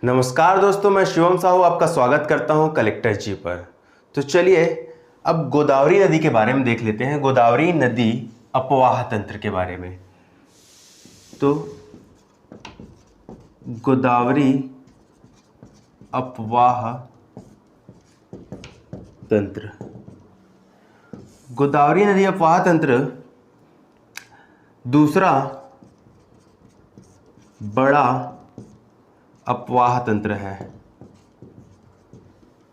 नमस्कार दोस्तों, मैं शिवम साहू आपका स्वागत करता हूं कलेक्टर जी पर। तो चलिए अब गोदावरी नदी के बारे में देख लेते हैं, गोदावरी नदी अपवाह तंत्र के बारे में। तो गोदावरी अपवाह तंत्र, गोदावरी नदी अपवाह तंत्र दूसरा बड़ा अपवाह तंत्र है,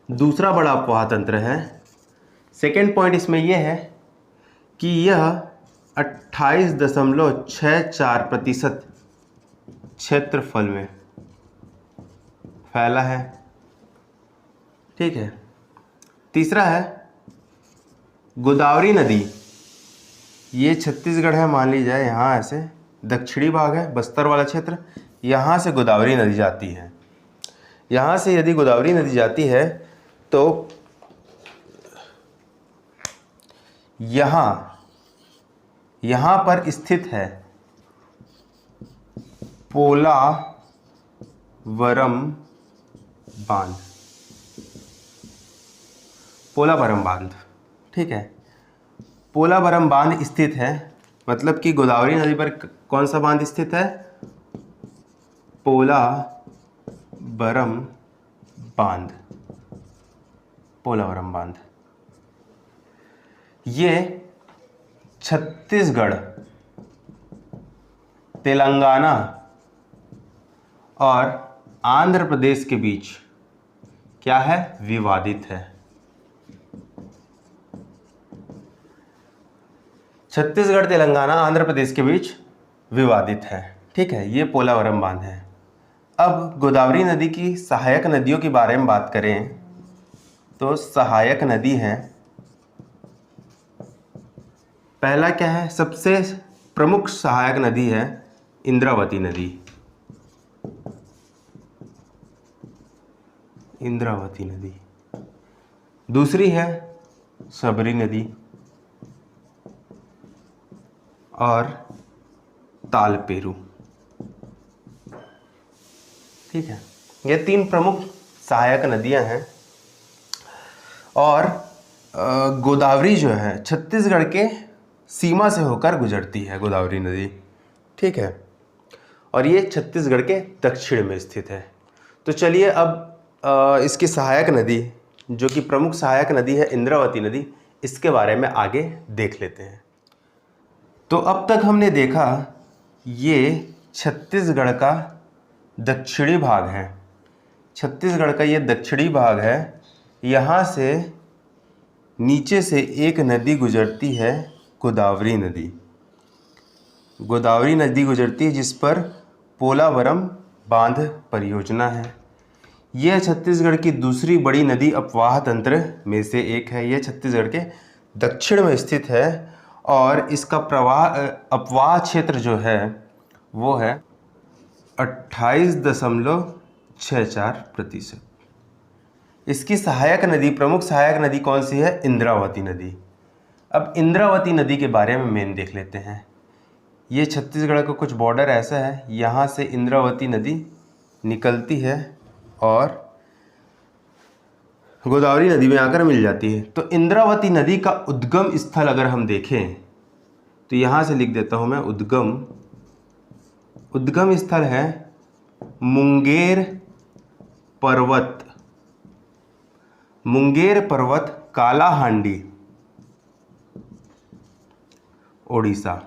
दूसरा बड़ा अपवाह तंत्र है। सेकेंड पॉइंट इसमें यह है कि यह 28.64% क्षेत्रफल में फैला है। ठीक है। तीसरा है गोदावरी नदी, ये छत्तीसगढ़ है मान ली जाए, यहाँ ऐसे दक्षिणी भाग है, बस्तर वाला क्षेत्र, यहाँ से गोदावरी नदी जाती है। यहाँ से यदि गोदावरी नदी जाती है तो यहाँ पर स्थित है पोलावरम बांध, पोलावरम बांध। ठीक है, पोलावरम बांध स्थित है, मतलब कि गोदावरी नदी पर कौन सा बांध स्थित है? पोलावरम बांध, पोलावरम बांध। ये छत्तीसगढ़, तेलंगाना और आंध्र प्रदेश के बीच क्या है? विवादित है। छत्तीसगढ़, तेलंगाना, आंध्र प्रदेश के बीच विवादित है। ठीक है, ये पोलावरम बांध है। अब गोदावरी नदी की सहायक नदियों के बारे में बात करें तो सहायक नदी है, पहला क्या है? सबसे प्रमुख सहायक नदी है इंद्रावती नदी, इंद्रावती नदी। दूसरी है शबरी नदी और तालपेरू। ठीक है, ये तीन प्रमुख सहायक नदियां हैं। और गोदावरी जो है छत्तीसगढ़ के सीमा से होकर गुजरती है गोदावरी नदी। ठीक है, और ये छत्तीसगढ़ के दक्षिण में स्थित है। तो चलिए अब इसकी सहायक नदी, जो कि प्रमुख सहायक नदी है इंद्रावती नदी, इसके बारे में आगे देख लेते हैं। तो अब तक हमने देखा ये छत्तीसगढ़ का दक्षिणी भाग है, छत्तीसगढ़ का ये दक्षिणी भाग है। यहाँ से नीचे से एक नदी गुजरती है, गोदावरी नदी। गोदावरी नदी गुजरती है जिस पर पोलावरम बांध परियोजना है। यह छत्तीसगढ़ की दूसरी बड़ी नदी अपवाह तंत्र में से एक है। यह छत्तीसगढ़ के दक्षिण में स्थित है और इसका अपवाह क्षेत्र जो है वो है 28.64%। इसकी सहायक नदी, प्रमुख सहायक नदी कौन सी है? इंद्रावती नदी। अब इंद्रावती नदी के बारे में मेन देख लेते हैं। ये छत्तीसगढ़ का कुछ बॉर्डर ऐसा है, यहाँ से इंद्रावती नदी निकलती है और गोदावरी नदी में आकर मिल जाती है। तो इंद्रावती नदी का उद्गम स्थल अगर हम देखें तो यहाँ से लिख देता हूँ मैं, उद्गम स्थल है मुंगेर पर्वत, मुंगेर पर्वत, कालाहांडी, ओडिशा।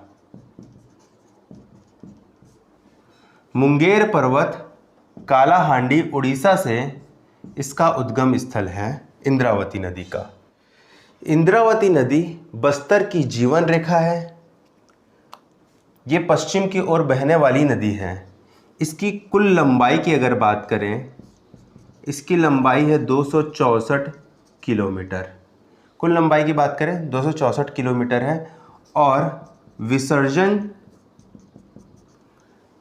मुंगेर पर्वत, कालाहांडी, उड़ीसा से इसका उद्गम स्थल है इंद्रावती नदी का। इंद्रावती नदी बस्तर की जीवन रेखा है। ये पश्चिम की ओर बहने वाली नदी है। इसकी कुल लंबाई की अगर बात करें, इसकी लंबाई है 264 किलोमीटर। कुल लंबाई की बात करें 264 किलोमीटर है। और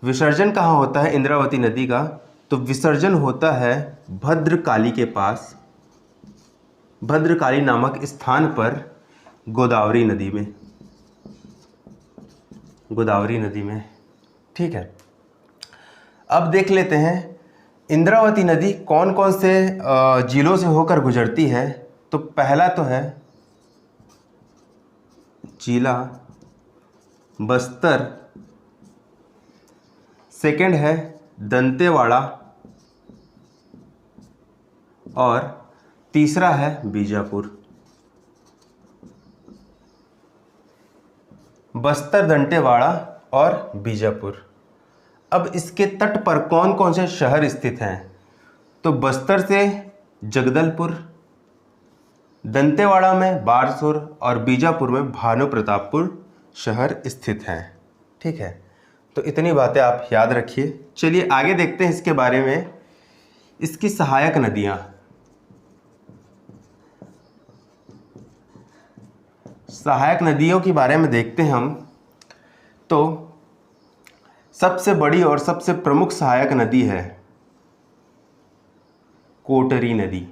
विसर्जन कहाँ होता है इंद्रावती नदी का? तो विसर्जन होता है भद्रकाली के पास, भद्रकाली नामक स्थान पर, गोदावरी नदी में, गोदावरी नदी में। ठीक है, अब देख लेते हैं इंद्रावती नदी कौन कौन से जिलों से होकर गुजरती है? तो पहला तो है जिला बस्तर, सेकंड है दंतेवाड़ा और तीसरा है बीजापुर। बस्तर, दंतेवाड़ा और बीजापुर। अब इसके तट पर कौन कौन से शहर स्थित हैं? तो बस्तर से जगदलपुर, दंतेवाड़ा में बारसूर और बीजापुर में भानु प्रतापपुर शहर स्थित हैं। ठीक है, तो इतनी बातें आप याद रखिए। चलिए आगे देखते हैं इसके बारे में। इसकी सहायक नदियाँ, सहायक नदियों के बारे में देखते हैं हम। तो सबसे बड़ी और सबसे प्रमुख सहायक नदी है कोटरी नदी।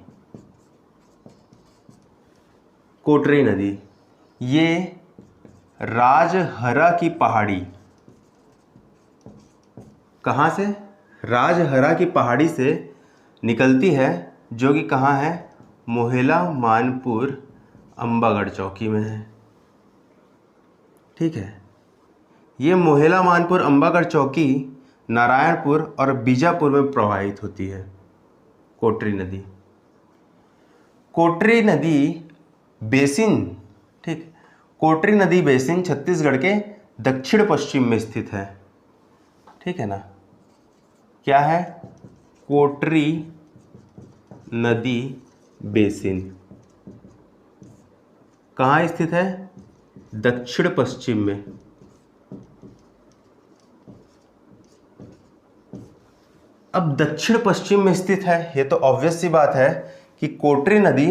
कोटरी नदी ये राजहरा की पहाड़ी, कहाँ से? राजहरा की पहाड़ी से निकलती है, जो कि कहाँ है? मोहेला मानपुर अंबागढ़ चौकी में है। ठीक है, ये मोहेला मानपुर अंबागढ़ चौकी नारायणपुर और बीजापुर में प्रवाहित होती है कोटरी नदी। कोटरी नदी बेसिन, ठीक, कोटरी नदी बेसिन छत्तीसगढ़ के दक्षिण पश्चिम में स्थित है। ठीक है ना, क्या है? कोटरी नदी बेसिन कहाँ स्थित है? दक्षिण पश्चिम में। अब दक्षिण पश्चिम में स्थित है, ये तो ऑब्वियस सी बात है कि कोटरी नदी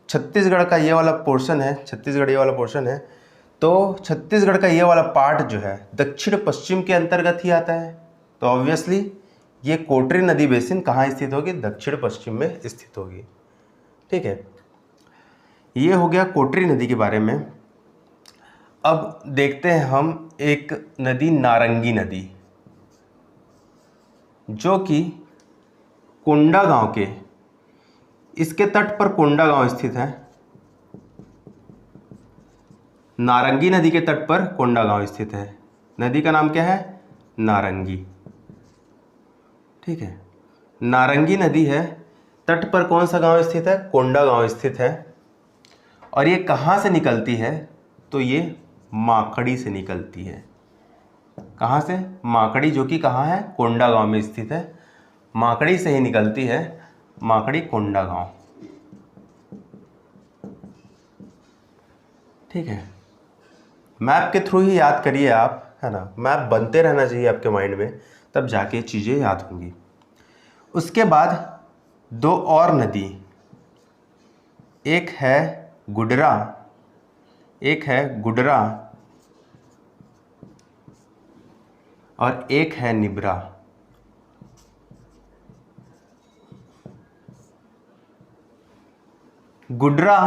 छत्तीसगढ़ का ये वाला पोर्शन है, छत्तीसगढ़ ये वाला पोर्शन है, तो छत्तीसगढ़ का ये वाला पार्ट जो है दक्षिण पश्चिम के अंतर्गत ही आता है। तो ऑब्वियसली ये कोटरी नदी बेसिन कहाँ स्थित होगी? दक्षिण पश्चिम में स्थित होगी। ठीक है, ये हो गया कोटरी नदी के बारे में। अब देखते हैं हम एक नदी, नारंगी नदी, जो कि कोंडागांव के, इसके तट पर कोंडागांव स्थित है। नारंगी नदी के तट पर कोंडागांव स्थित है। नदी का नाम क्या है? नारंगी। ठीक है, नारंगी नदी है, तट पर कौन सा गांव स्थित है? कोंडागांव स्थित है। और ये कहाँ से निकलती है? तो ये माकड़ी से निकलती है। कहाँ से? माकड़ी, जो कि कहाँ है? कोंडागांव में स्थित है। माकड़ी से ही निकलती है, माकड़ी कोंडागांव। ठीक है, मैप के थ्रू ही याद करिए आप, है ना। मैप बनते रहना चाहिए आपके माइंड में, तब जाके चीज़ें याद होंगी। उसके बाद दो और नदी, एक है गुडरा, एक है गुडरा और एक है निब्रा। गुडरा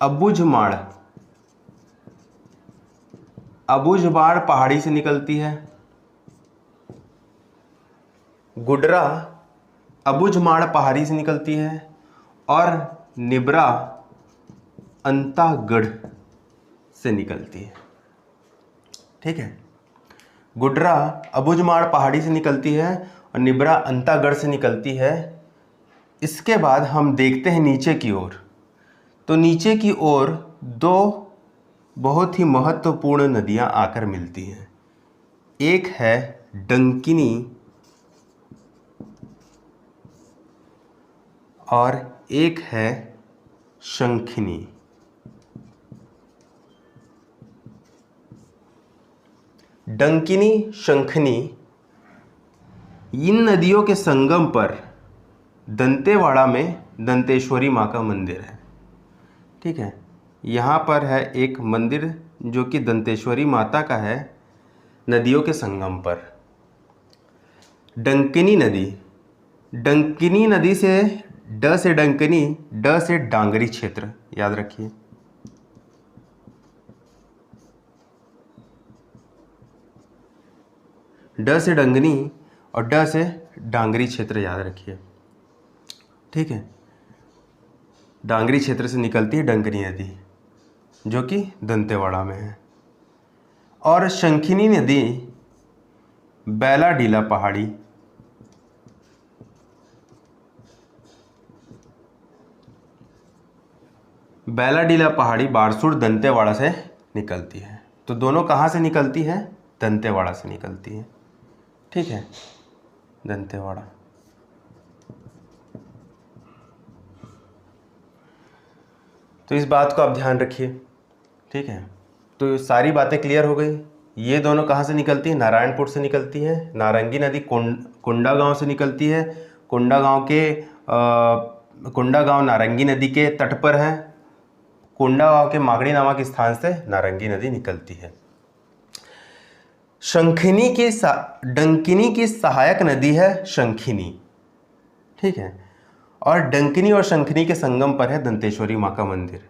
अबूझमाड़, अबूझमाड़ पहाड़ी से निकलती है। गुडरा अबूझमाड़ पहाड़ी से निकलती है और निब्रा अंतागढ़ से निकलती है। ठीक है, गुडरा अबूझमाड़ पहाड़ी से निकलती है और निब्रा अंतागढ़ से निकलती है। इसके बाद हम देखते हैं नीचे की ओर। तो नीचे की ओर दो बहुत ही महत्वपूर्ण नदियां आकर मिलती हैं। एक है डंकिनी और एक है शंखिनी। डंकिनी, शंखिनी, इन नदियों के संगम पर दंतेवाड़ा में दंतेश्वरी माँ का मंदिर है। ठीक है, यहाँ पर है एक मंदिर जो कि दंतेश्वरी माता का है, नदियों के संगम पर। डंकिनी नदी, डंकिनी नदी से ड से डंकिनी, ड से डांगरी क्षेत्र, याद रखिए। ड से डंगनी और ड से डांगरी क्षेत्र याद रखिए, ठीक है। डांगरी क्षेत्र से निकलती है डंकनी नदी जो कि दंतेवाड़ा में है। और शंखिनी नदी बैलाडीला पहाड़ी, बैलाडीला पहाड़ी बारसूर दंतेवाड़ा से निकलती है। तो दोनों कहाँ से निकलती है? दंतेवाड़ा से निकलती है, ठीक है, दंतेवाड़ा। तो इस बात को आप ध्यान रखिए, ठीक है। तो सारी बातें क्लियर हो गई। ये दोनों कहाँ से निकलती है? नारायणपुर से निकलती है। नारंगी नदी कोंडा गांव से निकलती है। कोंडा गांव नारंगी नदी के तट पर है। कोंडा गांव के मागड़ी नामक स्थान से नारंगी नदी निकलती है। डंकिनी की सहायक नदी है शंखिनी, ठीक है। और डंकिनी और शंखिनी के संगम पर है दंतेश्वरी माँ का मंदिर।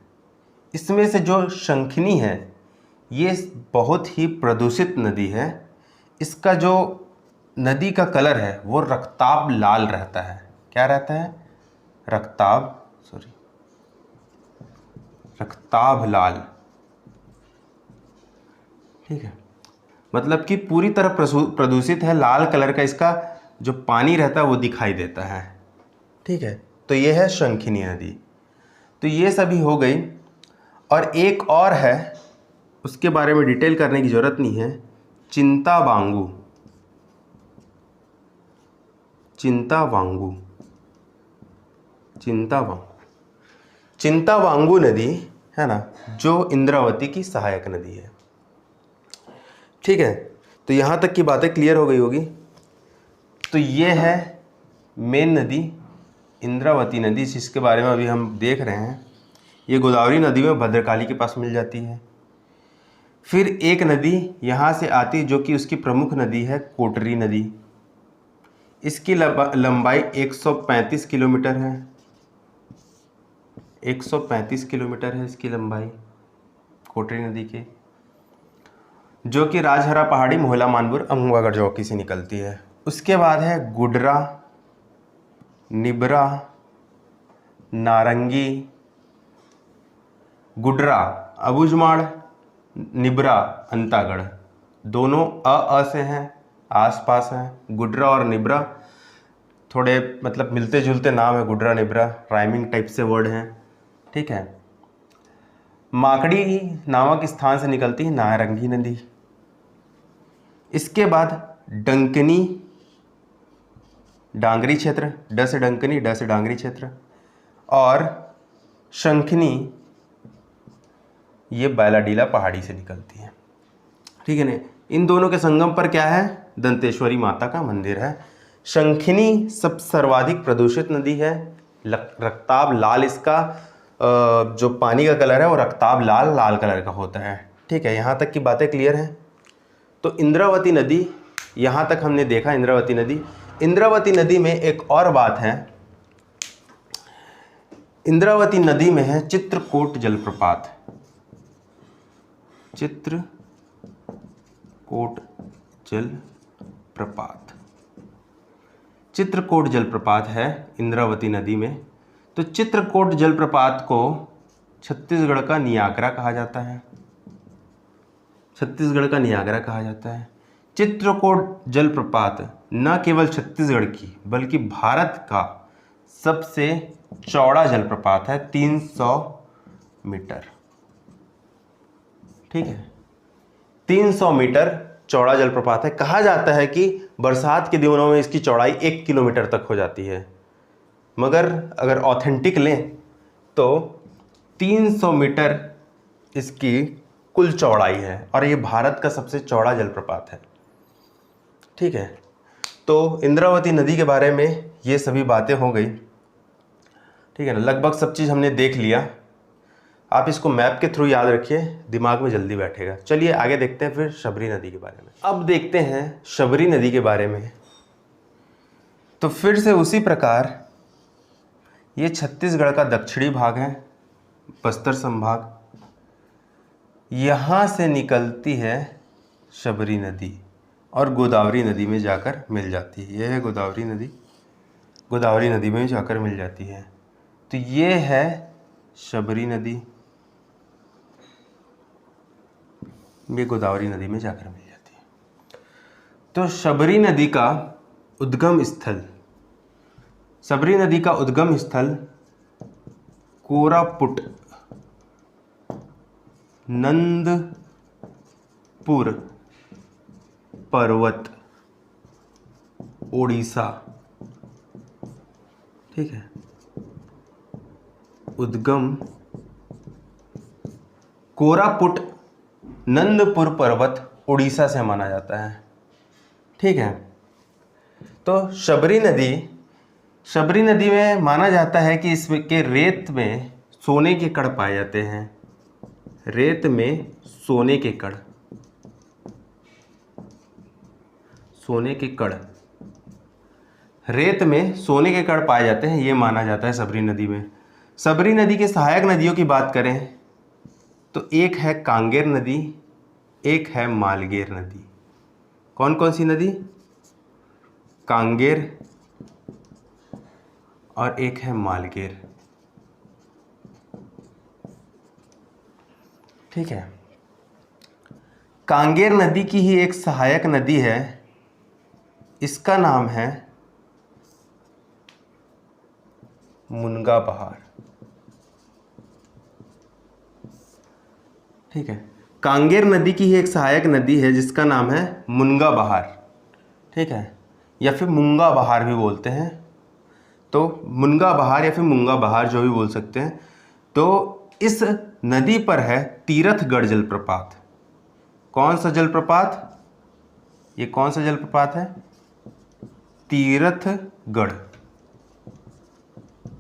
इसमें से जो शंखिनी है ये बहुत ही प्रदूषित नदी है। इसका जो नदी का कलर है वो रक्ताब लाल रहता है। क्या रहता है? रक्ताब लाल, ठीक है। मतलब कि पूरी तरह प्रदूषित है। लाल कलर का इसका जो पानी रहता है वो दिखाई देता है, ठीक है। तो ये है शंखिनी नदी। तो ये सभी हो गई। और एक और है, उसके बारे में डिटेल करने की ज़रूरत नहीं है। चिंतावांगू नदी है ना, जो इंद्रावती की सहायक नदी है, ठीक है। तो यहाँ तक की बातें क्लियर हो गई होगी। तो ये है मेन नदी इंद्रावती नदी, जिसके बारे में अभी हम देख रहे हैं। ये गोदावरी नदी में भद्रकाली के पास मिल जाती है। फिर एक नदी यहाँ से आती जो कि उसकी प्रमुख नदी है कोटरी नदी। इसकी लंबाई 135 किलोमीटर है। 135 किलोमीटर है इसकी लंबाई कोटरी नदी की, जो कि राजहरा पहाड़ी, मोहला मानपुर, अम्बागढ़ चौकी से निकलती है। उसके बाद है गुडरा, निबरा, नारंगी, गुडरा अबूझमाड़, निबरा अंतागढ़। दोनों अ से हैं, आसपास हैं। गुडरा और निबरा थोड़े मतलब मिलते जुलते नाम है। गुडरा निबरा राइमिंग टाइप से वर्ड हैं, ठीक है। माकड़ी नामक स्थान से निकलती है नारंगी नदी। इसके बाद डंकनी, डांगरी क्षेत्र, ड से डंकनी, ड से डांगरी क्षेत्र, और शंखनी ये बैलाडीला पहाड़ी से निकलती है, ठीक है ना। इन दोनों के संगम पर क्या है? दंतेश्वरी माता का मंदिर है। शंखिनी सब सर्वाधिक प्रदूषित नदी है। रक्ताब लाल इसका जो पानी का कलर है वो रक्ताब लाल कलर का होता है, ठीक है। यहाँ तक की बातें क्लियर हैं। तो इंद्रावती नदी, यहाँ तक हमने देखा इंद्रावती नदी। इंद्रावती नदी में एक और बात है। इंद्रावती नदी में है चित्रकूट जलप्रपात। चित्रकूट जलप्रपात है इंद्रावती नदी में। तो चित्रकूट जलप्रपात को छत्तीसगढ़ का नियाग्रा कहा जाता है। चित्रकूट जलप्रपात न केवल छत्तीसगढ़ की बल्कि भारत का सबसे चौड़ा जलप्रपात है, 300 मीटर, ठीक है। 300 मीटर चौड़ा जलप्रपात है। कहा जाता है कि बरसात के दिनों में इसकी चौड़ाई 1 किलोमीटर तक हो जाती है, मगर अगर ऑथेंटिक लें तो 300 मीटर इसकी कुल चौड़ाई है और ये भारत का सबसे चौड़ा जलप्रपात है, ठीक है। तो इंद्रावती नदी के बारे में ये सभी बातें हो गई, ठीक है ना। लगभग सब चीज़ हमने देख लिया। आप इसको मैप के थ्रू याद रखिए, दिमाग में जल्दी बैठेगा। चलिए आगे देखते हैं फिर शबरी नदी के बारे में। अब देखते हैं शबरी नदी के बारे में। तो फिर से उसी प्रकार ये छत्तीसगढ़ का दक्षिणी भाग है, बस्तर संभाग। यहाँ से निकलती है शबरी नदी और गोदावरी नदी में जाकर मिल जाती है। यह है गोदावरी नदी, गोदावरी नदी में जाकर मिल जाती है। तो ये है शबरी नदी, ये गोदावरी नदी में जाकर मिल जाती है। तो शबरी नदी का उद्गम स्थल, शबरी नदी का उद्गम स्थल कोरापुट नंदपुर पर्वत, ओडिशा। ठीक है, उद्गम कोरापुट नंदपुर पर्वत उड़ीसा से माना जाता है। ठीक है, तो शबरी नदी में माना जाता है कि इसके रेत में सोने के कण पाए जाते हैं। रेत में सोने के कण, सोने के कण, रेत में सोने के कण पाए जाते हैं, ये माना जाता है शबरी नदी में। शबरी नदी के सहायक नदियों की बात करें तो एक है कांगेर नदी, एक है मालगेर नदी। कौन कौन सी नदी? कांगेर और एक है मालगेर। ठीक है, कांगेर नदी की ही एक सहायक नदी है, इसका नाम है मुनगा बहार। ठीक है, कांगेर नदी की ही एक सहायक नदी है जिसका नाम है मुनगा बहार। ठीक है, या फिर मुंगा बहार भी बोलते हैं। तो मुनगा बहार या फिर मुंगा बहार जो भी बोल सकते हैं। तो इस नदी पर है तीरथगढ़ जलप्रपात। कौन सा जलप्रपात? ये कौन सा जलप्रपात है? तीरथगढ़,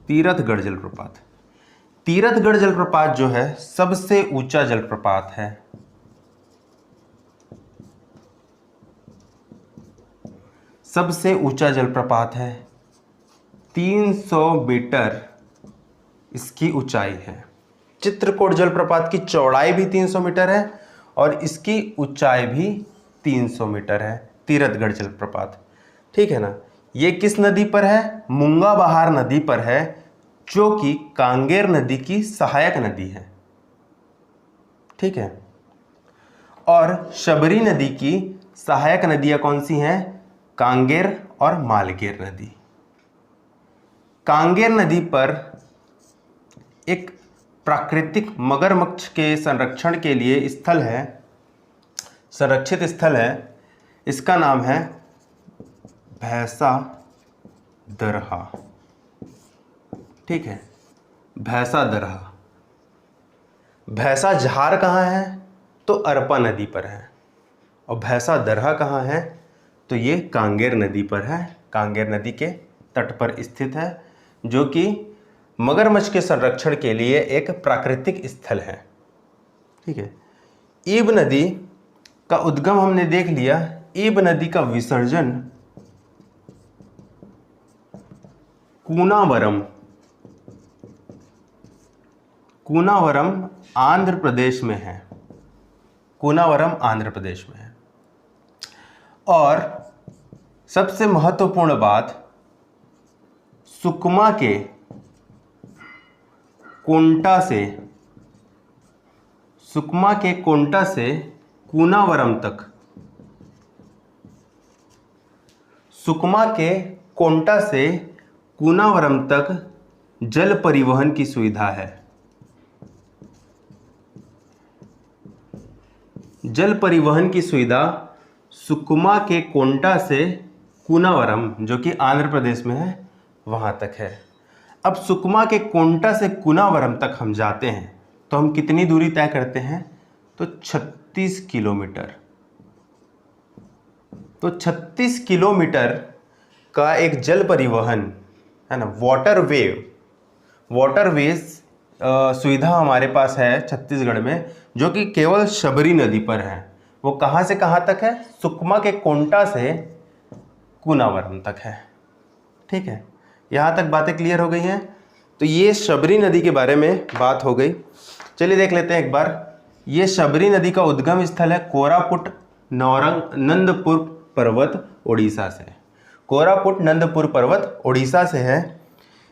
तीरथगढ़ जलप्रपात। तीरथगढ़ जलप्रपात जो है सबसे ऊंचा जलप्रपात है। सबसे ऊंचा जलप्रपात है, 300 मीटर इसकी ऊंचाई है। चित्रकूट जलप्रपात की चौड़ाई भी 300 मीटर है और इसकी ऊंचाई भी 300 मीटर है, तीरथगढ़ जलप्रपात। ठीक है ना। ये किस नदी पर है? मुंगा बहार नदी पर है, जो कि कांगेर नदी की सहायक नदी है। ठीक है, और शबरी नदी की सहायक नदियां कौन सी हैं? कांगेर और मालगेर नदी। कांगेर नदी पर एक प्राकृतिक मगरमच्छ के संरक्षण के लिए स्थल है, संरक्षित स्थल है, इसका नाम है भैंसा दरहा। ठीक है, भैंसा दरहा। भैंसा जहार कहाँ है? तो अरपा नदी पर है। और भैंसा दरहा कहाँ है? तो ये कांगेर नदी पर है, कांगेर नदी के तट पर स्थित है, जो कि मगरमच्छ के संरक्षण के लिए एक प्राकृतिक स्थल है। ठीक है, ईब नदी का उद्गम हमने देख लिया। ईब नदी का विसर्जन कूनावरम, कूनावरम आंध्र प्रदेश में है। कूनावरम आंध्र प्रदेश में है। और सबसे महत्वपूर्ण बात, सुकमा के कोंटा से, सुकमा के कोंटा से कूनावरम तक, सुकमा के कोंटा से कूनावरम तक जल परिवहन की सुविधा है। जल परिवहन की सुविधा सुकमा के कोंटा से कूनावरम, जो कि आंध्र प्रदेश में है, वहां तक है। अब सुकमा के कोंटा से कूनावरम तक हम जाते हैं तो हम कितनी दूरी तय करते हैं? तो 36 किलोमीटर। तो 36 किलोमीटर का एक जल परिवहन है ना, वाटरवेज सुविधा हमारे पास है छत्तीसगढ़ में, जो कि केवल शबरी नदी पर है। वो कहाँ से कहाँ तक है? सुकमा के कोंटा से कूनावरम तक है। ठीक है, यहाँ तक बातें क्लियर हो गई हैं। तो ये शबरी नदी के बारे में बात हो गई। चलिए देख लेते हैं एक बार। ये शबरी नदी का उद्गम स्थल है कोरापुट नंदपुर पर्वत उड़ीसा से। कोरापुट नंदपुर पर्वत उड़ीसा से है।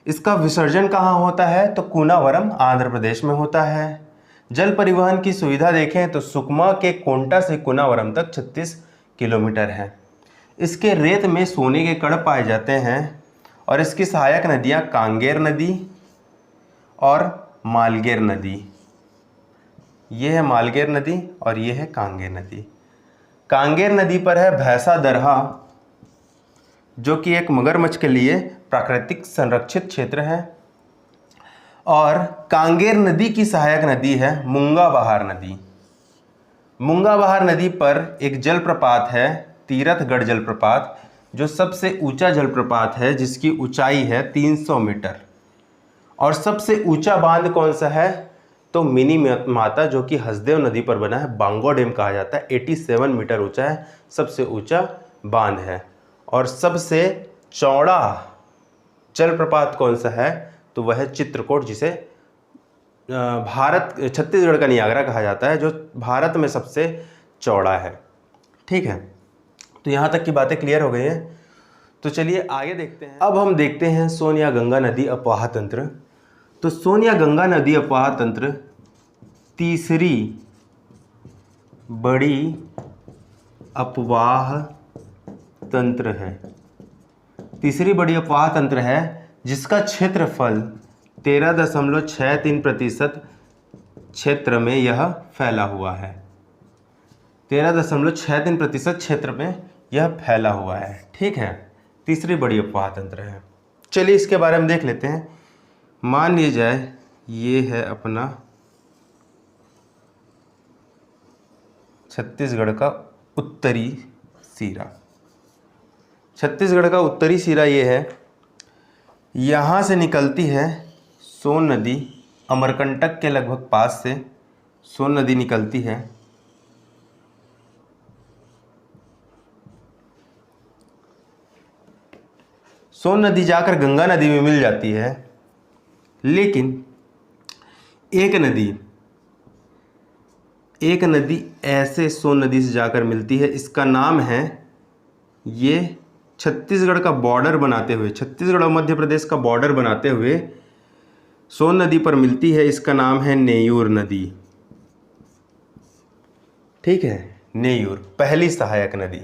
इसका विसर्जन कहाँ होता है? तो कूनावरम आंध्र प्रदेश में होता है। जल परिवहन की सुविधा देखें तो सुकमा के कोंटा से कूनावरम तक 36 किलोमीटर है। इसके रेत में सोने के कण पाए जाते हैं और इसकी सहायक नदियां कांगेर नदी और मालगेर नदी। ये है मालगेर नदी और ये है कांगेर नदी। कांगेर नदी पर है भैंसा दरहा, जो कि एक मगरमच्छ के लिए प्राकृतिक संरक्षित क्षेत्र है। और कांगेर नदी की सहायक नदी है मूंगा बहार नदी। मूंगा बहार नदी पर एक जलप्रपात है तीरथगढ़ जलप्रपात, जो सबसे ऊंचा जलप्रपात है, जिसकी ऊंचाई है 300 मीटर। और सबसे ऊंचा बांध कौन सा है? तो मिनी माता, जो कि हसदेव नदी पर बना है, बांगो डैम कहा जाता है। 87 मीटर ऊंचा है, सबसे ऊंचा बांध है। और सबसे चौड़ा जलप्रपात कौन सा है? तो वह है चित्रकूट, जिसे छत्तीसगढ़ का नियाग्रा कहा जाता है, जो भारत में सबसे चौड़ा है। ठीक है, तो यहाँ तक की बातें क्लियर हो गई हैं। तो चलिए आगे देखते हैं। अब हम देखते हैं सोन या गंगा नदी अपवाह तंत्र। तो सोन या गंगा नदी अपवाह तंत्र तीसरी बड़ी अपवाह तंत्र है। तीसरी बड़ी अपवाह तंत्र है, जिसका क्षेत्रफल 13.63% क्षेत्र में यह फैला हुआ है। 13.63% क्षेत्र में यह फैला हुआ है। ठीक है, तीसरी बड़ी अपवाह तंत्र है। चलिए इसके बारे में देख लेते हैं। मान लिया जाए ये है अपना छत्तीसगढ़ का उत्तरी सिरा। छत्तीसगढ़ का उत्तरी सिरा ये है। यहाँ से निकलती है सोन नदी, अमरकंटक के लगभग पास से सोन नदी निकलती है। सोन नदी जाकर गंगा नदी में मिल जाती है, लेकिन एक नदी ऐसे सोन नदी से जाकर मिलती है। इसका नाम है, ये छत्तीसगढ़ का बॉर्डर बनाते हुए, छत्तीसगढ़ और मध्य प्रदेश का बॉर्डर बनाते हुए सोन नदी पर मिलती है। इसका नाम है नेयूर नदी। ठीक है, नेयूर पहली सहायक नदी।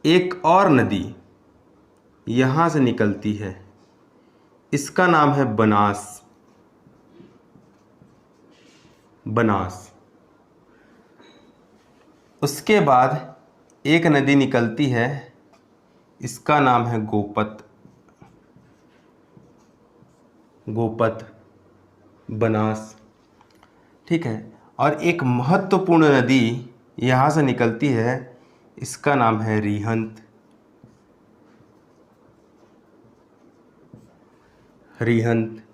एक और नदी यहां से निकलती है, इसका नाम है बनास। उसके बाद एक नदी निकलती है, इसका नाम है गोपत बनास। ठीक है, और एक महत्वपूर्ण नदी यहाँ से निकलती है, इसका नाम है रिहंत।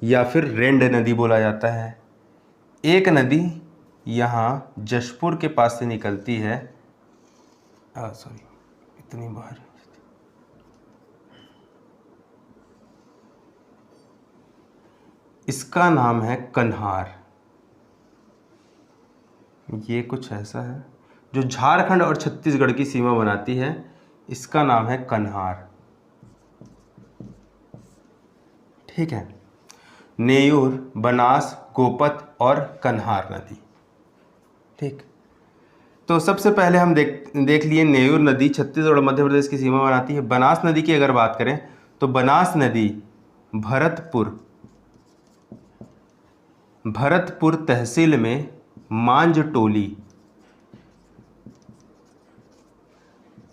या फिर रेंड नदी बोला जाता है। एक नदी यहाँ जशपुर के पास से निकलती है, इतनी बार इसका नाम है कन्हार। ये कुछ ऐसा है जो झारखंड और छत्तीसगढ़ की सीमा बनाती है। इसका नाम है कन्हार। ठीक है, नेयूर, बनास, गोपत और कन्हार नदी। ठीक, तो सबसे पहले हम देख लिए नेयूर नदी छत्तीसगढ़ और मध्य प्रदेश की सीमा बनाती है। बनास नदी की अगर बात करें तो बनास नदी भरतपुर तहसील में मांजटोली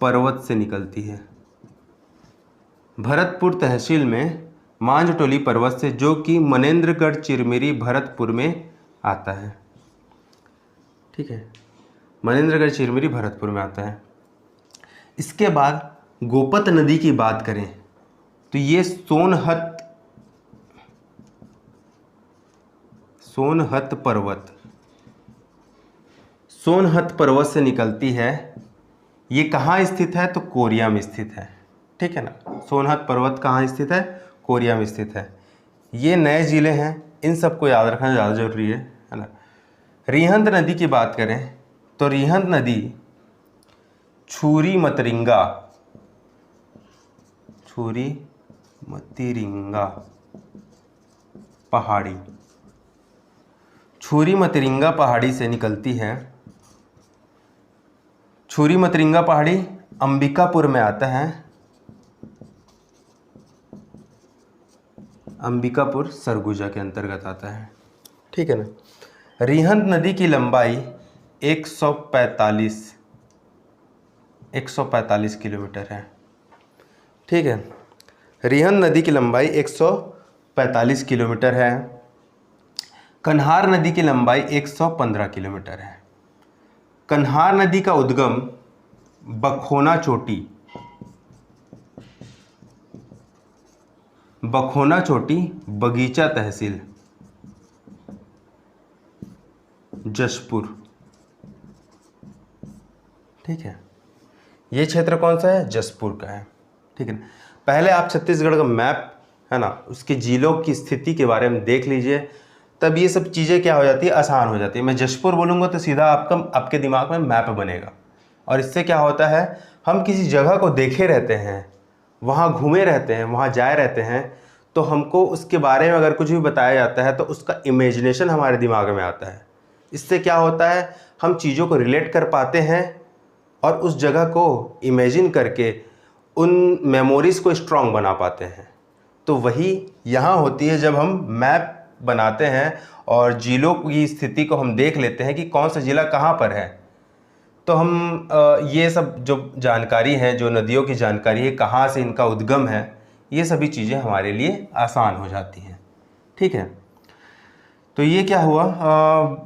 पर्वत से निकलती है। भरतपुर तहसील में मांजटोली पर्वत से, जो कि मनेन्द्रगढ़ चिरमिरी भरतपुर में आता है। ठीक है, मनेन्द्रगढ़ चिरमिरी भरतपुर में आता है। इसके बाद गोपत नदी की बात करें तो ये सोनहत पर्वत से निकलती है। ये कहाँ स्थित है? तो कोरिया में स्थित है। ठीक है ना, सोनहत पर्वत कहाँ स्थित है? कोरिया में स्थित है। ये नए ज़िले हैं, इन सबको याद रखना ज़्यादा जरूरी है ना। रिहंद नदी की बात करें तो रिहंद नदी छुरी मतरिंगा, छुरी मतिरिंगा पहाड़ी, छुरी मतरिंगा पहाड़ी से निकलती है। छुरी मतरिंगा पहाड़ी अंबिकापुर में आता है, अंबिकापुर सरगुजा के अंतर्गत आता है। ठीक है ना। रिहंद नदी की लंबाई 145 किलोमीटर है। ठीक है, रिहंद नदी की लंबाई 145 किलोमीटर है। कन्हार नदी की लंबाई 115 किलोमीटर है। कन्हार नदी का उद्गम बखोना चोटी, बखोना चोटी, बगीचा तहसील, जशपुर। ठीक है, ये क्षेत्र कौन सा है? जशपुर का है। ठीक है ना। पहले आप छत्तीसगढ़ का मैप है ना, उसके जिलों की स्थिति के बारे में देख लीजिए, तब ये सब चीज़ें क्या हो जाती है, आसान हो जाती है। मैं जशपुर बोलूँगा तो सीधा आपके दिमाग में मैप बनेगा, और इससे क्या होता है, हम किसी जगह को देखे रहते हैं, वहाँ घूमे रहते हैं, वहाँ जाए रहते हैं, तो हमको उसके बारे में अगर कुछ भी बताया जाता है तो उसका इमेजिनेशन हमारे दिमाग में आता है। इससे क्या होता है, हम चीज़ों को रिलेट कर पाते हैं और उस जगह को इमेजिन करके उन मेमोरीज़ को स्ट्रॉन्ग बना पाते हैं। तो वही यहाँ होती है, जब हम मैप बनाते हैं और जिलों की स्थिति को हम देख लेते हैं कि कौन सा ज़िला कहाँ पर है, तो हम ये सब जो जानकारी है, जो नदियों की जानकारी है, कहाँ से इनका उद्गम है, ये सभी चीज़ें हमारे लिए आसान हो जाती हैं। ठीक है, तो ये क्या हुआ,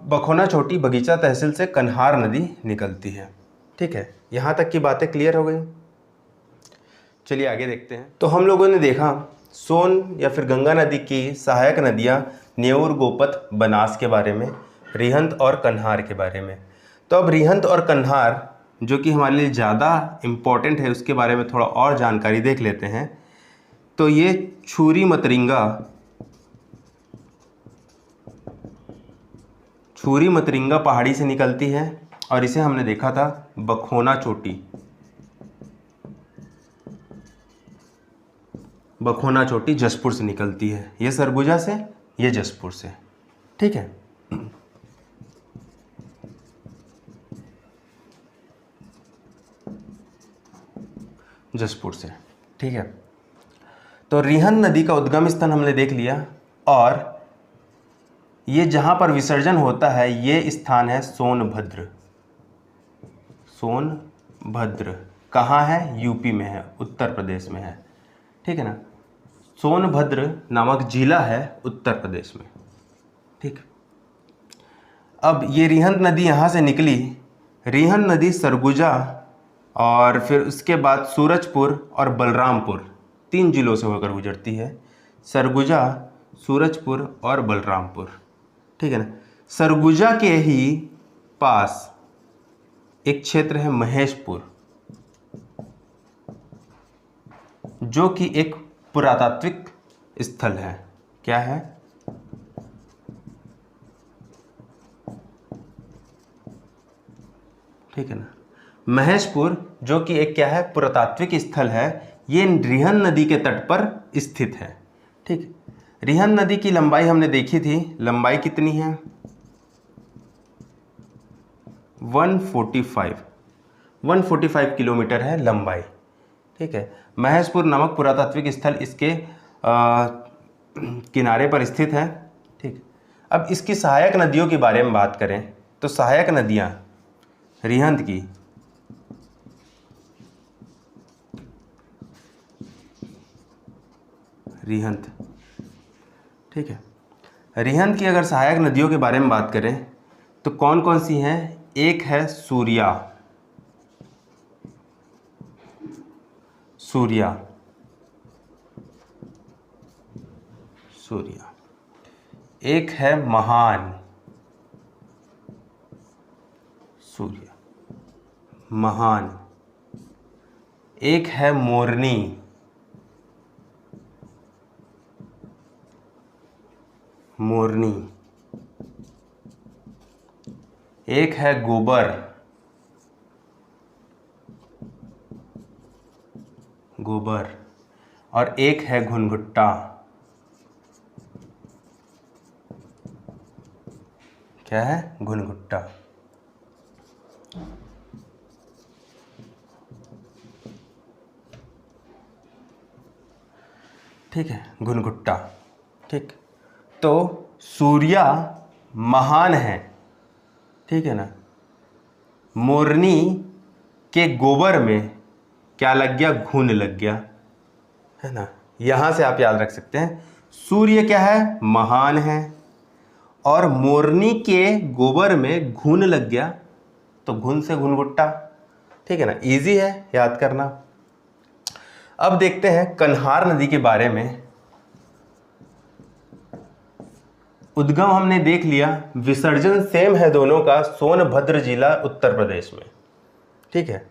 बखोना चोटी बगीचा तहसील से कन्हार नदी निकलती है। ठीक है, यहाँ तक की बातें क्लियर हो गई। चलिए आगे देखते हैं। तो हम लोगों ने देखा सोन या फिर गंगा नदी की सहायक नदियाँ नेऊर, गोपत, बनास के बारे में, रिहंद और कन्हार के बारे में। तो अब रिहंद और कन्हार जो कि हमारे लिए ज़्यादा इम्पोर्टेंट है, उसके बारे में थोड़ा और जानकारी देख लेते हैं। तो ये छुरी मतरिंगा पहाड़ी से निकलती है, और इसे हमने देखा था बखोना चोटी, बखोना चोटी जशपुर से निकलती है। ये सरगुजा से, ये जशपुर से। ठीक है, जशपुर से। ठीक है, तो रिहंद नदी का उद्गम स्थान हमने देख लिया, और ये जहाँ पर विसर्जन होता है ये स्थान है सोनभद्र। सोनभद्र कहाँ है? यूपी में है, उत्तर प्रदेश में है। ठीक है ना। सोनभद्र नामक जिला है उत्तर प्रदेश में। ठीक, अब ये रिहंद नदी यहाँ से निकली। रिहंद नदी सरगुजा और फिर उसके बाद सूरजपुर और बलरामपुर 3 जिलों से होकर गुजरती है। सरगुजा, सूरजपुर और बलरामपुर। ठीक है ना। सरगुजा के ही पास एक क्षेत्र है महेशपुर, जो कि एक पुरातात्विक स्थल है। क्या है? ठीक है ना। महेशपुर जो कि एक क्या है, पुरातात्विक स्थल है। ये रिहंद नदी के तट पर स्थित है। ठीक, रिहंद नदी की लंबाई हमने देखी थी, लंबाई कितनी है? 145 किलोमीटर है लंबाई। ठीक है, महेशपुर नामक पुरातात्विक स्थल इसके किनारे पर स्थित है। ठीक, अब इसकी सहायक नदियों के बारे में बात करें तो सहायक नदियाँ रिहंद की रिहंद। ठीक है, रिहंद की अगर सहायक नदियों के बारे में बात करें तो कौन कौन सी हैं? एक है सूर्या, सूर्या, सूर्या। एक है महान, सूर्या, महान। एक है मोरनी, मोरनी। एक है गोबर, गोबर, और एक है घुनघुट्टा। क्या है? घुनघुट्टा। ठीक है, घुनघुट्टा। ठीक, तो सूर्या महान है, ठीक है ना, मोरनी के गोबर में क्या लग गया? घुन लग गया, है ना। यहां से आप याद रख सकते हैं, सूर्य क्या है? महान है, और मोरनी के गोबर में घुन लग गया, तो घुन से घुनघुट्टा। ठीक है ना, इजी है याद करना। अब देखते हैं कन्हार नदी के बारे में। उद्गम हमने देख लिया, विसर्जन सेम है दोनों का, सोनभद्र जिला उत्तर प्रदेश में। ठीक है,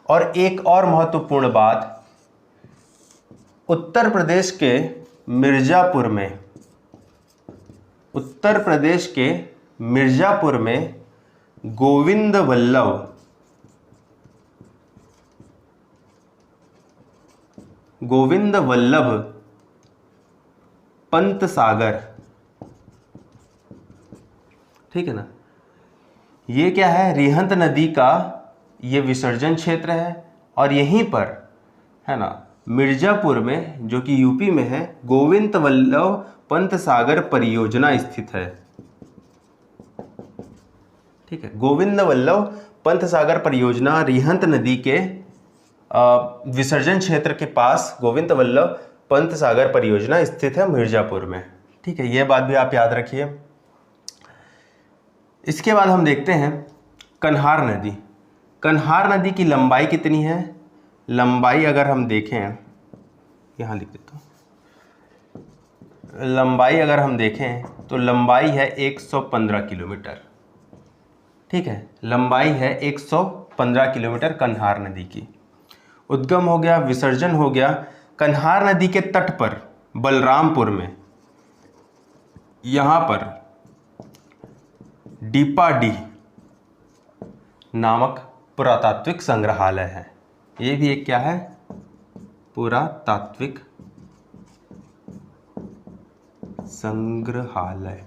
और एक और महत्वपूर्ण बात, उत्तर प्रदेश के मिर्जापुर में, उत्तर प्रदेश के मिर्जापुर में गोविंद वल्लभ पंत सागर, ठीक है ना, ये क्या है? रिहंत नदी का ये विसर्जन क्षेत्र है, और यहीं पर, है ना, मिर्जापुर में, जो कि यूपी में है, गोविंद वल्लभ पंत सागर परियोजना स्थित है। ठीक है, गोविंद वल्लभ पंत सागर परियोजना रिहंत नदी के विसर्जन क्षेत्र के पास गोविंद वल्लभ पंत सागर परियोजना स्थित है मिर्जापुर में। ठीक है, यह बात भी आप याद रखिए। इसके बाद हम देखते हैं कन्हार नदी। कन्हार नदी की लंबाई कितनी है? लंबाई अगर हम देखें, यहाँ लिख देता हूँ, लंबाई अगर हम देखें तो लंबाई है 115 किलोमीटर। ठीक है, लंबाई है 115 किलोमीटर कन्हार नदी की। उद्गम हो गया, विसर्जन हो गया कन्हार नदी के तट पर बलरामपुर में, यहाँ पर डीपाडीह नामक पुरातात्विक संग्रहालय है। ये भी एक क्या है? पुरातात्विक संग्रहालय।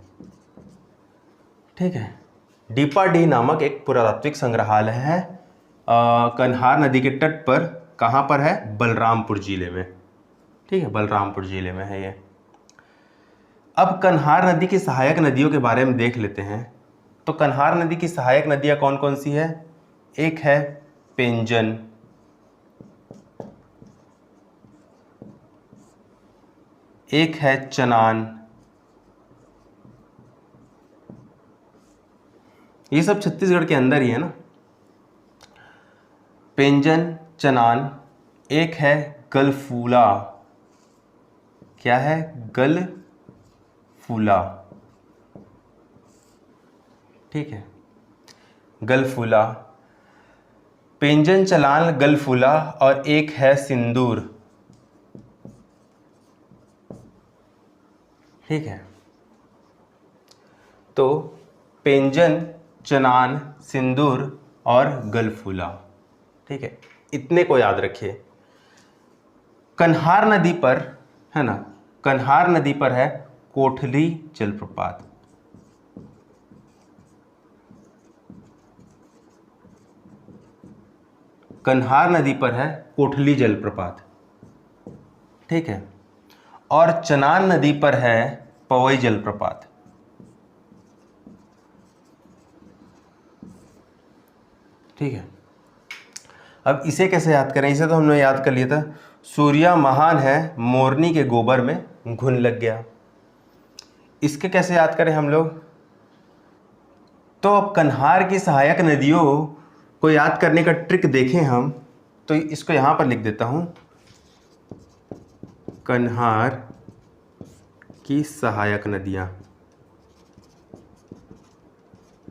ठीक है, डीपाडीह नामक एक पुरातात्विक संग्रहालय है कन्हार नदी के तट पर। कहाँ पर है? बलरामपुर जिले में। ठीक है, बलरामपुर जिले में है ये। अब कन्हार नदी की सहायक नदियों के बारे में देख लेते हैं। तो कन्हार नदी की सहायक नदियां कौन कौन सी है? एक है पेंजन, एक है चनान, ये सब छत्तीसगढ़ के अंदर ही है ना। पेंजन, चनान, एक है गलफूला। क्या है? गलफूला। ठीक है, गलफूला, पेंजन, चलान, गलफूला, और एक है सिंदूर। ठीक है, तो पेंजन, चनान, सिंदूर और गलफूला। ठीक है, इतने को याद रखिए। कन्हार नदी पर, है ना, कन्हार नदी पर है कोठली जलप्रपात। कन्हार नदी पर है कोठली जलप्रपात। ठीक है, और चनान नदी पर है पवई जलप्रपात। ठीक है, अब इसे कैसे याद करें? इसे तो हमने याद कर लिया था, सूर्या महान है, मोरनी के गोबर में घुन लग गया। इसके कैसे याद करें हम लोग? तो अब कन्हार की सहायक नदियों को याद करने का ट्रिक देखें हम, तो इसको यहां पर लिख देता हूं, कन्हार की सहायक नदियां।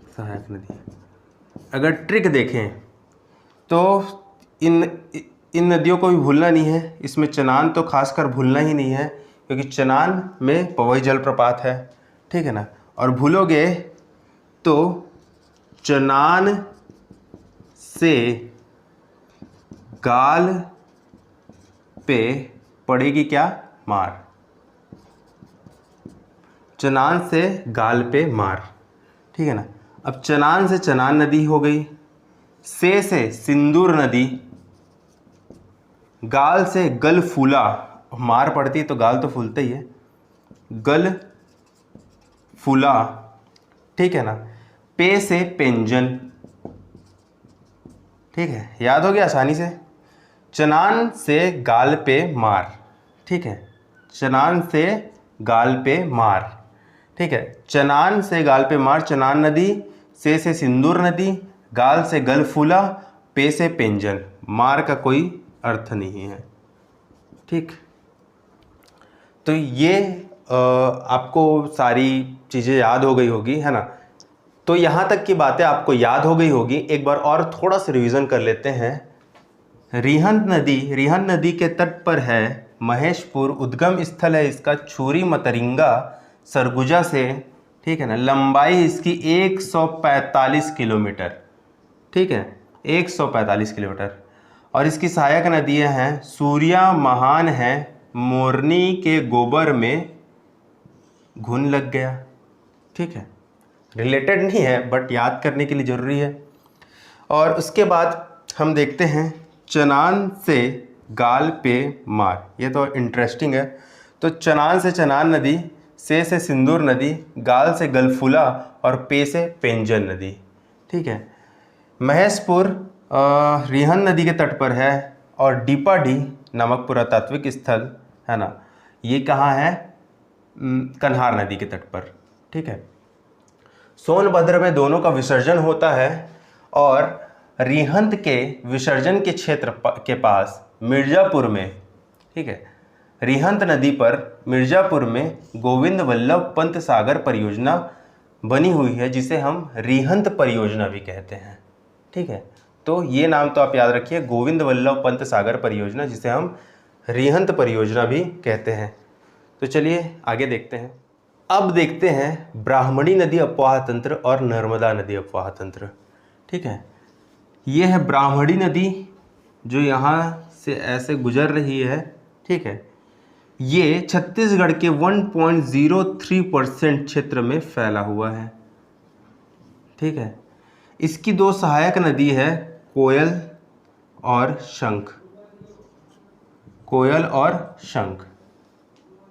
सहायक नदियां अगर ट्रिक देखें तो इन नदियों को भी भूलना नहीं है। इसमें चनान तो खासकर भूलना ही नहीं है, क्योंकि चनान में पवई जलप्रपात है। ठीक है ना, और भूलोगे तो चनान से गाल पे पड़ेगी क्या? मार। चनान से गाल पे मार, ठीक है ना। अब चनान से चनान नदी हो गई, से सिंदूर नदी, गाल से गल फूला, मार पड़ती है तो गाल तो फूलता ही है, गल फूला, ठीक है ना। पे से पेंजन, ठीक है, याद हो गया आसानी से। चनान से गाल पे मार, ठीक है, चनान से गाल पे मार, ठीक है। चनान से गाल पे मार, चनान नदी, से सिंदूर नदी, गाल से गल फूला, पे से पेंजन, मार का कोई अर्थ नहीं है, ठीक। तो ये आपको सारी चीज़ें याद हो गई होगी, है ना। तो यहाँ तक की बातें आपको याद हो गई होगी। एक बार और थोड़ा सा रिवीजन कर लेते हैं। रिहंद नदी के तट पर है महेशपुर, उद्गम स्थल है इसका छुरी मतरिंगा सरगुजा से, ठीक है ना। लंबाई इसकी 145 किलोमीटर, ठीक है, 145 किलोमीटर। और इसकी सहायक नदियाँ हैं सूर्या, महान है, मोरनी के गोबर में घुन लग गया, ठीक है। रिलेटेड नहीं है बट याद करने के लिए ज़रूरी है। और उसके बाद हम देखते हैं चनान से गाल पे मार, ये तो इंटरेस्टिंग है। तो चनान से चनान नदी, से सिंदूर नदी, गाल से गलफुला और पे से पेंजन नदी, ठीक है। महेशपुर रिहंद नदी के तट पर है और डीपाडी नामक पुरातात्विक स्थल है ना, ये कहाँ है? कन्हार नदी के तट पर, ठीक है। सोनभद्र में दोनों का विसर्जन होता है और रिहंद के विसर्जन के क्षेत्र के पास मिर्ज़ापुर में, ठीक है, रिहंद नदी पर मिर्ज़ापुर में गोविंद वल्लभ पंत सागर परियोजना बनी हुई है, जिसे हम रिहंद परियोजना भी कहते हैं, ठीक है। तो ये नाम तो आप याद रखिए, गोविंद वल्लभ पंत सागर परियोजना, जिसे हम रिहंद परियोजना भी कहते हैं। तो चलिए आगे देखते हैं। अब देखते हैं ब्राह्मणी नदी अपवाह तंत्र और नर्मदा नदी अपवाह तंत्र, ठीक है। ये है ब्राह्मणी नदी जो यहाँ से ऐसे गुजर रही है, ठीक है। ये छत्तीसगढ़ के 1.03% क्षेत्र में फैला हुआ है, ठीक है। इसकी दो सहायक नदी है कोयल और शंख, कोयल और शंख,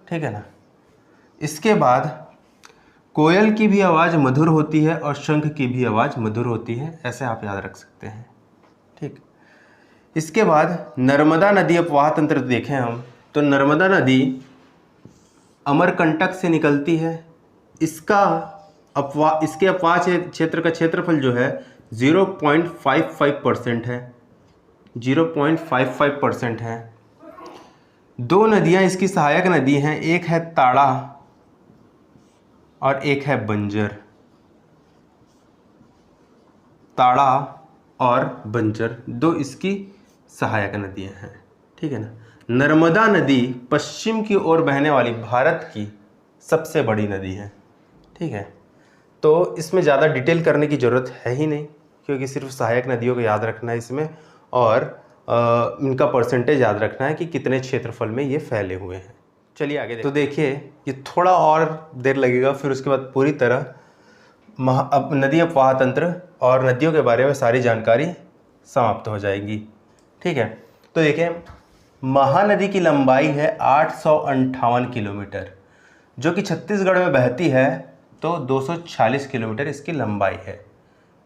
ठीक है ना। इसके बाद कोयल की भी आवाज़ मधुर होती है और शंख की भी आवाज़ मधुर होती है, ऐसे आप याद रख सकते हैं, ठीक। इसके बाद नर्मदा नदी अपवाह तंत्र देखें हम, तो नर्मदा नदी अमरकंटक से निकलती है। इसके अपवाह क्षेत्र का क्षेत्रफल जो है 0.55% है, 0.55% है। दो नदियां इसकी सहायक नदी हैं, एक है ताड़ा और एक है बंजर, ताड़ा और बंजर दो इसकी सहायक नदियां हैं, ठीक है ना। नर्मदा नदी पश्चिम की ओर बहने वाली भारत की सबसे बड़ी नदी है, ठीक है। तो इसमें ज़्यादा डिटेल करने की ज़रूरत है ही नहीं, क्योंकि सिर्फ सहायक नदियों को याद रखना है इसमें, और इनका परसेंटेज याद रखना है कि कितने क्षेत्रफल में ये फैले हुए हैं। चलिए आगे तो देखिए, ये थोड़ा और देर लगेगा, फिर उसके बाद पूरी तरह नदी अपवाह तंत्र और नदियों के बारे में सारी जानकारी समाप्त हो जाएगी, ठीक है। तो देखिए, महानदी की लंबाई है 858 किलोमीटर, जो कि छत्तीसगढ़ में बहती है, तो 246 किलोमीटर इसकी लंबाई है,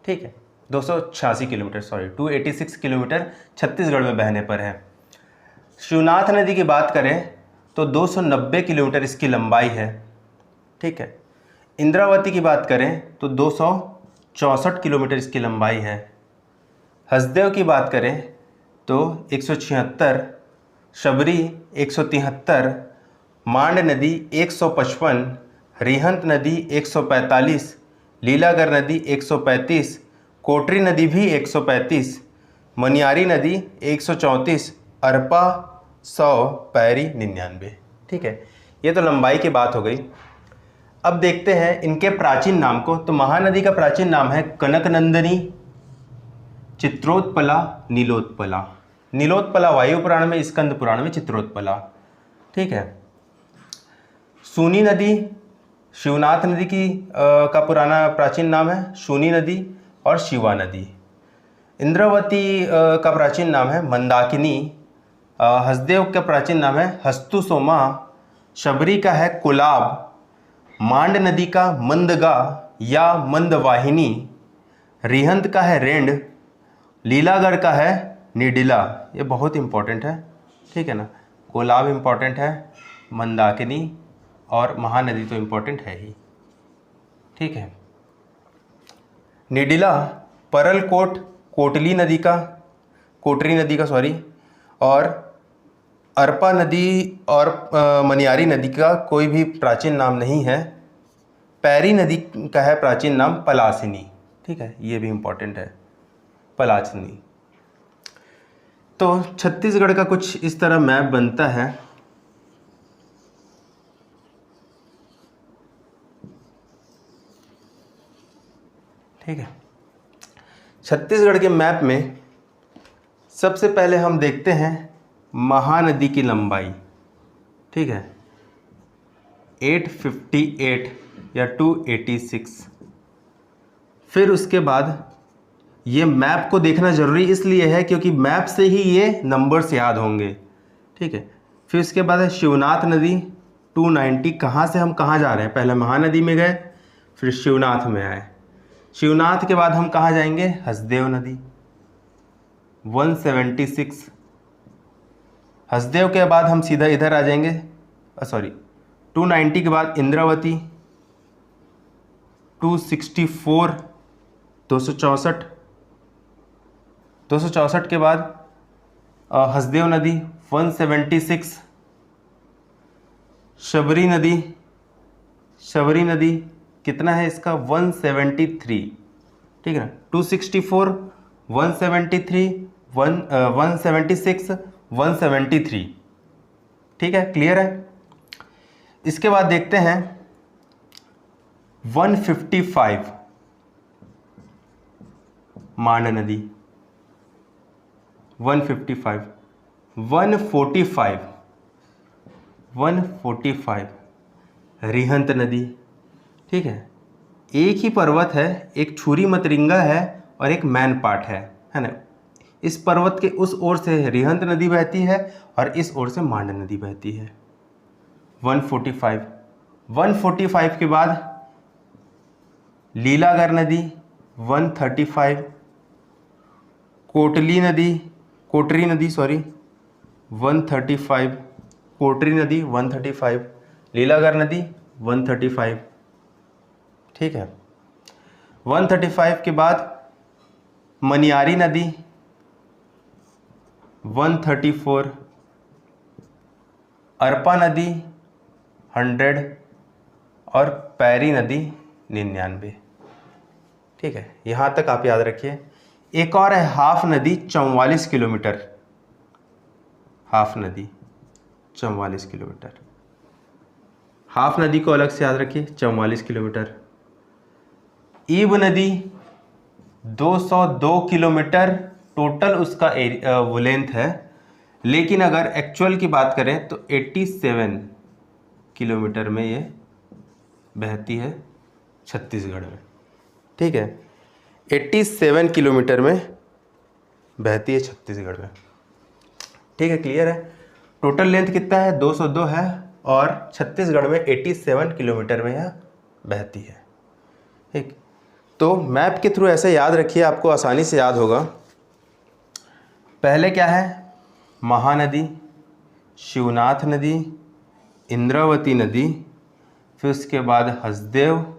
ठीक है। 286 किलोमीटर, सॉरी 286 किलोमीटर छत्तीसगढ़ में बहने पर है। शिवनाथ नदी की बात करें तो 290 किलोमीटर इसकी लंबाई है, ठीक है। इंद्रावती की बात करें तो 264 किलोमीटर इसकी लंबाई है। हसदेव की बात करें तो 176, शबरी 173, मांड नदी 155, रिहंद नदी 145, लीलागर नदी 135, कोटरी नदी भी 135, मनियारी नदी 134, अरपा 100, पैरी 99, ठीक है। ये तो लंबाई की बात हो गई। अब देखते हैं इनके प्राचीन नाम को। तो महानदी का प्राचीन नाम है कनकनंदनी, चित्रोत्पला, नीलोत्पला, नीलोत्पला वायु पुराण में, स्कंद पुराण में चित्रोत्पला। ठीक है। सूनी नदी, शिवनाथ नदी की का पुराना प्राचीन नाम है शूनी नदी और शिवा नदी। इंद्रावती का प्राचीन नाम है मंदाकिनी। हसदेव का प्राचीन नाम है हस्तुसोमा। शबरी का है कुलाब। मांड नदी का मंदगा या मंदवाहिनी। रिहंत का है रेंड। लीलागढ़ का है निडिला। ये बहुत इंपॉर्टेंट है, ठीक है ना। कोलाब इंपॉर्टेंट है, मंदाकिनी और महानदी तो इंपॉर्टेंट है ही, ठीक है। निडिला परलकोट कोटरी नदी का सॉरी, और अरपा नदी और मनियारी नदी का कोई भी प्राचीन नाम नहीं है। पैरी नदी का है प्राचीन नाम पलासिनी, ठीक है, ये भी इंपॉर्टेंट है, पलासिनी। तो छत्तीसगढ़ का कुछ इस तरह मैप बनता है। ठीक है। छत्तीसगढ़ के मैप में सबसे पहले हम देखते हैं महानदी की लंबाई, ठीक है, 858 या 286। फिर उसके बाद ये मैप को देखना ज़रूरी इसलिए है क्योंकि मैप से ही ये नंबर्स याद होंगे, ठीक है। फिर उसके बाद है शिवनाथ नदी 290। कहाँ से हम कहाँ जा रहे हैं? पहले महानदी में गए, फिर शिवनाथ में आए। शिवनाथ के बाद हम कहाँ जाएंगे? हसदेव नदी 176। हसदेव के बाद हम सीधा इधर आ जाएंगे, 290 के बाद इंद्रावती 264, 264। 264 के बाद हसदेव नदी 176। शबरी नदी कितना है इसका? 173, ठीक है ना। 264, 173, 176, 173, ठीक है, क्लियर है। इसके बाद देखते हैं 155 मांड नदी, 155, 145 रिहंत नदी, ठीक है। एक ही पर्वत है, एक छुरी मतरिंगा है और एक मैन पाट है ना। इस पर्वत के उस ओर से रिहंत नदी बहती है और इस ओर से मांड नदी बहती है। 145 के बाद लीलागढ़ नदी 135, कोटरी नदी 135, कोटरी नदी 135, लीलागढ़ नदी 135, ठीक है। 135 के बाद मनियारी नदी 134, अरपा नदी 100 और पैरी नदी 99, ठीक है। यहाँ तक आप याद रखिए। एक और है हाफ नदी 44 किलोमीटर, हाफ नदी 44 किलोमीटर। हाफ नदी को अलग से याद रखिए, 44 किलोमीटर। ईब नदी 202 किलोमीटर टोटल उसका वो लेंथ है, लेकिन अगर एक्चुअल की बात करें तो 87 किलोमीटर में ये बहती है छत्तीसगढ़ में, ठीक है। 87 किलोमीटर में बहती है छत्तीसगढ़ में, ठीक है, क्लियर है। टोटल लेंथ कितना है? 202 है और छत्तीसगढ़ में 87 किलोमीटर में यह बहती है, ठीक। तो मैप के थ्रू ऐसे याद रखिए, आपको आसानी से याद होगा। पहले क्या है? महानदी, शिवनाथ नदी, इंद्रावती नदी, फिर उसके बाद हसदेव,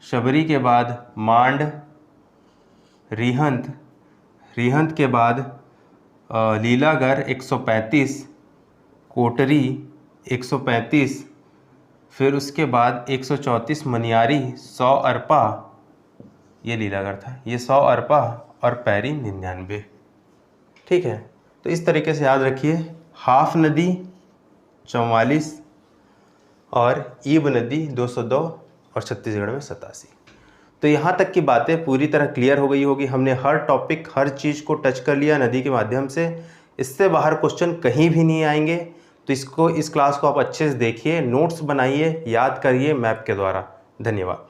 शबरी के बाद मांड, रिहंत के बाद लीलागढ़ 135, कोटरी 135, फिर उसके बाद 134 मनियारी, 100 अरपा, ये लीलागढ़ था, ये 100 अरपा और पैरी 99, ठीक है। तो इस तरीके से याद रखिए। हाफ नदी 44 और ईब नदी 202 और छत्तीसगढ़ में 87। तो यहाँ तक की बातें पूरी तरह क्लियर हो गई होगी। हमने हर टॉपिक, हर चीज़ को टच कर लिया नदी के माध्यम से। इससे बाहर क्वेश्चन कहीं भी नहीं आएंगे। तो इस क्लास को आप अच्छे से देखिए, नोट्स बनाइए, याद करिए मैप के द्वारा। धन्यवाद।